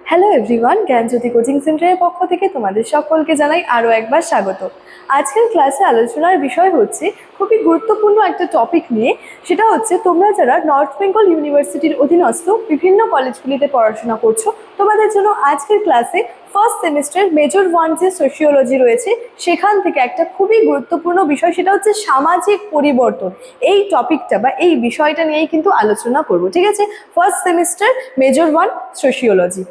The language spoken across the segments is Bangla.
হ্যালো এভরিওয়ান, জ্ঞানজ্যোতি কোচিং সেন্টারের পক্ষ থেকে তোমাদের সকলকে জানাই আরও একবার স্বাগত। আজকের ক্লাসে আলোচনার বিষয় হচ্ছে খুবই গুরুত্বপূর্ণ একটা টপিক নিয়ে। সেটা হচ্ছে তোমরা যারা নর্থ বেঙ্গল ইউনিভার্সিটির অধীনস্থ বিভিন্ন কলেজগুলিতে পড়াশোনা করছো, তোমাদের জন্য আজকের ক্লাসে ফার্স্ট সেমিস্টার মেজর 1 যে সোশিওলজি রয়েছে সেখান থেকে একটা খুবই গুরুত্বপূর্ণ বিষয়, সেটা হচ্ছে সামাজিক পরিবর্তন। এই টপিকটা বা এই বিষয়টা নিয়েই কিন্তু আলোচনা করব, ঠিক আছে? First semester major 1 sociology.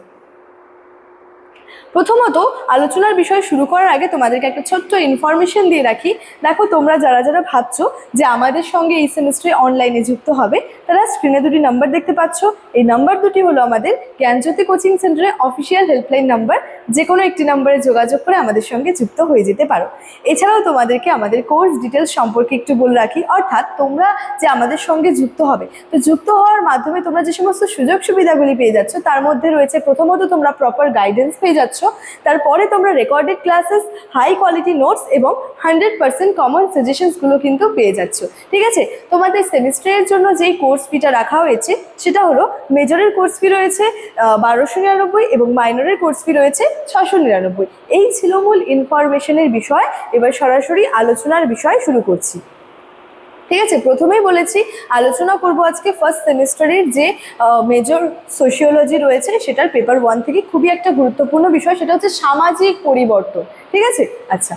প্রথমত আলোচনার বিষয় শুরু করার আগে তোমাদেরকে একটা ছোট্ট ইনফরমেশন দিয়ে রাখি। দেখো, তোমরা যারা যারা ভাবছো যে আমাদের সঙ্গে এই সেমিস্টারে অনলাইনে যুক্ত হবে, তারা স্ক্রিনে দুটি নাম্বার দেখতে পাচ্ছ। এই নাম্বার দুটি হলো আমাদের জ্ঞানজ্যোতি কোচিং সেন্টারের অফিসিয়াল হেল্পলাইন নাম্বার। যে কোনো একটি নাম্বারে যোগাযোগ করে আমাদের সঙ্গে যুক্ত হয়ে যেতে পারো। এছাড়াও তোমাদেরকে আমাদের কোর্স ডিটেলস সম্পর্কে একটু বলে রাখি, অর্থাৎ তোমরা যে আমাদের সঙ্গে যুক্ত হবে, তো যুক্ত হওয়ার মাধ্যমে তোমরা যে সমস্ত সুযোগ সুবিধাগুলি পেয়ে যাচ্ছ তার মধ্যে রয়েছে প্রথমত তোমরা প্রপার গাইডেন্স পেয়ে যাচ্ছ, তারপরে তোমরা recorded classes, high quality notes এবং 100% কমন সাজেশনসগুলো কিন্তু পেয়ে যাচ্ছ, ঠিক আছে? তোমাদের সেমিস্টারের জন্য যেই কোর্স ফিটা রাখা হয়েছে সেটা হলো মেজরের কোর্স ফি রয়েছে 1299 এবং মাইনরের কোর্স ফি রয়েছে 699। এই ছিল মূল ইনফরমেশনের বিষয়। এবার সরাসরি আলোচনার বিষয় শুরু করছি, ঠিক আছে? প্রথমেই বলেছি আলোচনা করব আজকে ফার্স্ট সেমিস্টারের যে মেজর সোশিওলজি রয়েছে সেটার পেপার 1 থেকে খুবই একটা গুরুত্বপূর্ণ বিষয়, সেটা হচ্ছে সামাজিক পরিবর্তন, ঠিক আছে? আচ্ছা,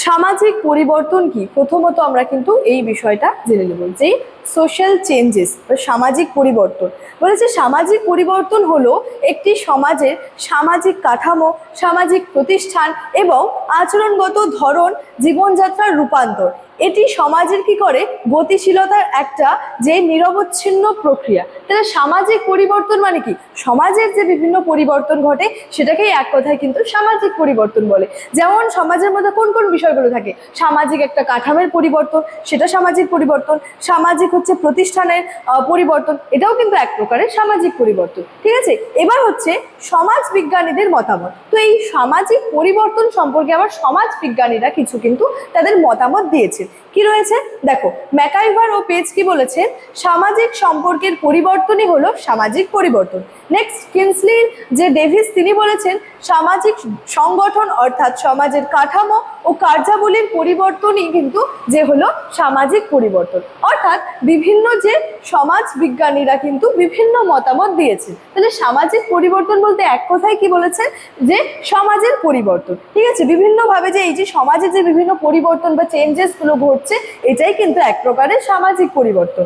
সামাজিক পরিবর্তন কি? প্রথমত আমরা কিন্তু এই বিষয়টা জেনে নেব যে সোশ্যাল চেঞ্জেস বা সামাজিক পরিবর্তন বলেছে। সামাজিক পরিবর্তন হলো একটি সমাজের সামাজিক কাঠামো, সামাজিক প্রতিষ্ঠান এবং আচরণগত ধরন, জীবনযাত্রার রূপান্তর। এটি সমাজের কি করে গতিশীলতার একটা যে নিরবচ্ছিন্ন প্রক্রিয়া। তাহলে সামাজিক পরিবর্তন মানে কি? সমাজের যে বিভিন্ন পরিবর্তন ঘটে সেটাকেই এক কথায় কিন্তু সামাজিক পরিবর্তন বলে। যেমন সমাজের মধ্যে কোন কোন বিষয়গুলো থাকে? সামাজিক একটা কাঠামোর পরিবর্তন, সেটা সামাজিক পরিবর্তন। সামাজিক হচ্ছে প্রতিষ্ঠানের পরিবর্তন, এটাও কিন্তু এক প্রকারের সামাজিক পরিবর্তন, ঠিক আছে? এবার হচ্ছে সমাজ বিজ্ঞানীদের মতামত। তো এই সামাজিক পরিবর্তন সম্পর্কে আবার সমাজ বিজ্ঞানীরা কিছু কিন্তু তাদের মতামত দিয়েছে। কি রয়েছে দেখো, ম্যাকাইভার ও পেজ কি বলেছেন? সামাজিক সম্পর্কের পরিবর্তনই হলো সামাজিক পরিবর্তন। নেক্সট কিনসলির যে ডেভিস, তিনি বলেছেন সামাজিক সংগঠন অর্থাৎ সমাজের কাঠামো ও কার্যাবলীর পরিবর্তনই কিন্তু যে হলো সামাজিক পরিবর্তন। অর্থাৎ বিভিন্ন যে সমাজ বিজ্ঞানীরা কিন্তু বিভিন্ন মতামত দিয়েছে। তাহলে সামাজিক পরিবর্তন বলতে এক কথায় কি বলেছে? যে সমাজের পরিবর্তন, ঠিক আছে? বিভিন্নভাবে যে এই যে সমাজের যে বিভিন্ন পরিবর্তন বা চেঞ্জেস গুলো ঘটছে, এটাই কিন্তু এক প্রকারের সামাজিক পরিবর্তন।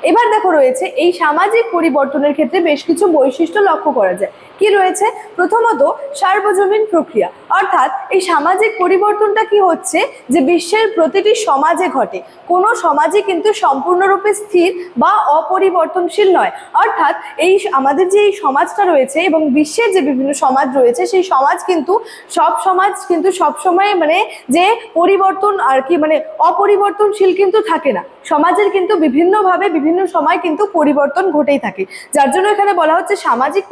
এবার দেখো, রয়েছে এই সামাজিক পরিবর্তনের ক্ষেত্রে বেশ কিছু বৈশিষ্ট্য লক্ষ্য করা যায়। কি রয়েছে? প্রথমত সার্বজনীন প্রক্রিয়া, অর্থাৎ এই সামাজিক পরিবর্তনটা কি হচ্ছে যে বিশ্বের প্রতিটি সমাজে ঘটে। কোনো সমাজই কিন্তু সম্পূর্ণরূপে স্থির বা অপরিবর্তনশীল নয়। অর্থাৎ এই আমাদের যে এই সমাজটা রয়েছে এবং বিশ্বের যে বিভিন্ন সমাজ রয়েছে, সেই সমাজ কিন্তু সবসময় মানে যে পরিবর্তন আর কি মানে অপরিবর্তনশীল কিন্তু থাকে না। সমাজের কিন্তু বিভিন্নভাবে বিভিন্ন সময় কিন্তু পরিবর্তন ঘটেই থাকে। যার জন্য এখানে বলা হচ্ছে সামাজিক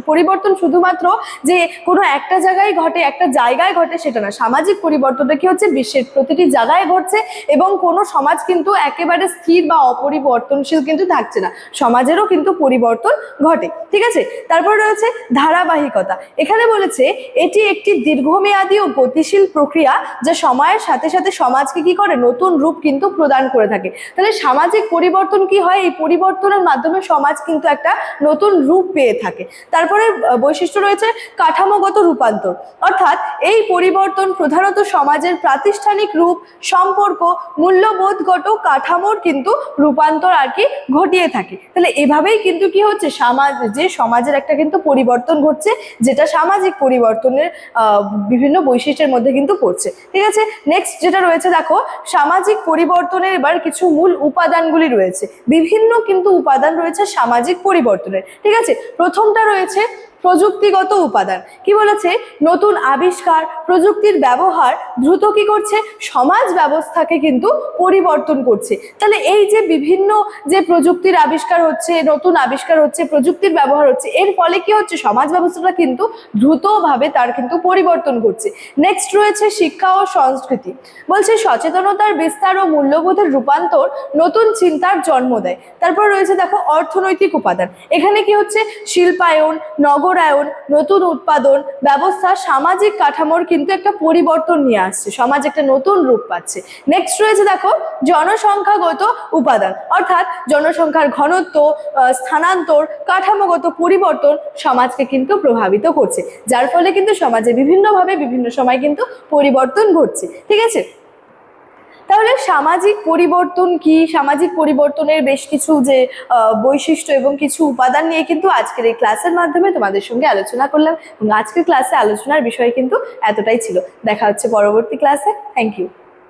পরিবর্তন শুধুমাত্র যে কোনো একটা জায়গায় ঘটে, একটা জায়গায় ঘটে সেটা না। সামাজিক পরিবর্তনটা কি হচ্ছে? বিশ্বের প্রতিটি জায়গায় ঘটছে এবং কোনো সমাজ কিন্তু একেবারে স্থির বা অপরিবর্তনশীল কিন্তু থাকছে না। সমাজেরও কিন্তু পরিবর্তন ঘটে, ঠিক আছে? তারপর রয়েছে ধারাবাহিকতা। এখানে বলেছে এটি একটি দীর্ঘমেয়াদী ও গতিশীল প্রক্রিয়া যা সময়ের সাথে সাথে সমাজকে কি করে? নতুন রূপ কিন্তু প্রদান করে থাকে। তাহলে সামাজিক পরিবর্তন কি হয়? এই পরিবর্তনের মাধ্যমে সমাজ কিন্তু একটা নতুন রূপ পেয়ে থাকে। তারপরে বৈশিষ্ট্য রয়েছে কাঠামোগত রূপান্তর, অর্থাৎ এই পরিবর্তন প্রধানত সমাজের প্রাতিষ্ঠানিক রূপ, সম্পর্ক, মূল্যবোধগত কাঠামোর কিন্তু রূপান্তর আর কি ঘটিয়ে থাকে। তাহলে এভাবেই কিন্তু কি হচ্ছে? সমাজের একটা কিন্তু পরিবর্তন ঘটছে, যেটা সামাজিক পরিবর্তনের বিভিন্ন বৈশিষ্ট্যের মধ্যে কিন্তু পড়ছে, ঠিক আছে? নেক্সট যেটা রয়েছে দেখো, সামাজিক পরিবর্তনের এবার কিছু মূল উপাদানগুলি রয়েছে। বিভিন্ন কিন্তু উপাদান রয়েছে সামাজিক পরিবর্তনের, ঠিক আছে? প্রথমটা রয়েছে প্রযুক্তিগত উপাদান। কি বলেছে? নতুন আবিষ্কার, প্রযুক্তির ব্যবহার দ্রুত কি করছে? সমাজ ব্যবস্থাকে কিন্তু পরিবর্তন করছে। তাহলে এই যে বিভিন্ন যে প্রযুক্তির আবিষ্কার হচ্ছে, নতুন আবিষ্কার হচ্ছে, প্রযুক্তির ব্যবহার হচ্ছে, এর ফলে কি হচ্ছে? সমাজ ব্যবস্থাটা কিন্তু দ্রুতভাবে তার কিন্তু পরিবর্তন করছে। নেক্সট রয়েছে শিক্ষা ও সংস্কৃতি। বলছে সচেতনতার বিস্তার ও মূল্যবোধের রূপান্তর নতুন চিন্তার জন্ম জন্ম দেয়। তারপর রয়েছে দেখো অর্থনৈতিক উপাদান। এখানে কি হচ্ছে, শিল্পায়ন, নগরায়ন, নতুন উৎপাদন ব্যবস্থা সামাজিক কাঠামোর কিন্তু একটা পরিবর্তন নিয়ে আসছে, সমাজ একটা নতুন রূপ পাচ্ছে। নেক্সট রয়েছে দেখো জনসংখ্যাগত উপাদান, অর্থাৎ জনসংখ্যার ঘনত্ব, স্থানান্তর, কাঠামোগত পরিবর্তন সমাজকে কিন্তু প্রভাবিত করছে, যার ফলে কিন্তু সমাজে বিভিন্নভাবে বিভিন্ন সময় কিন্তু পরিবর্তন ঘটছে। ঠিক আছে, তাহলে সামাজিক পরিবর্তন কি, সামাজিক পরিবর্তনের বেশ কিছু যে বৈশিষ্ট্য এবং কিছু উপাদান নিয়ে কিন্তু আজকের এই ক্লাসের মাধ্যমে তোমাদের সঙ্গে আলোচনা করলাম, এবং আজকের ক্লাসে আলোচনার বিষয় কিন্তু এতটাই ছিল। দেখা হচ্ছে পরবর্তী ক্লাসে। Thank you.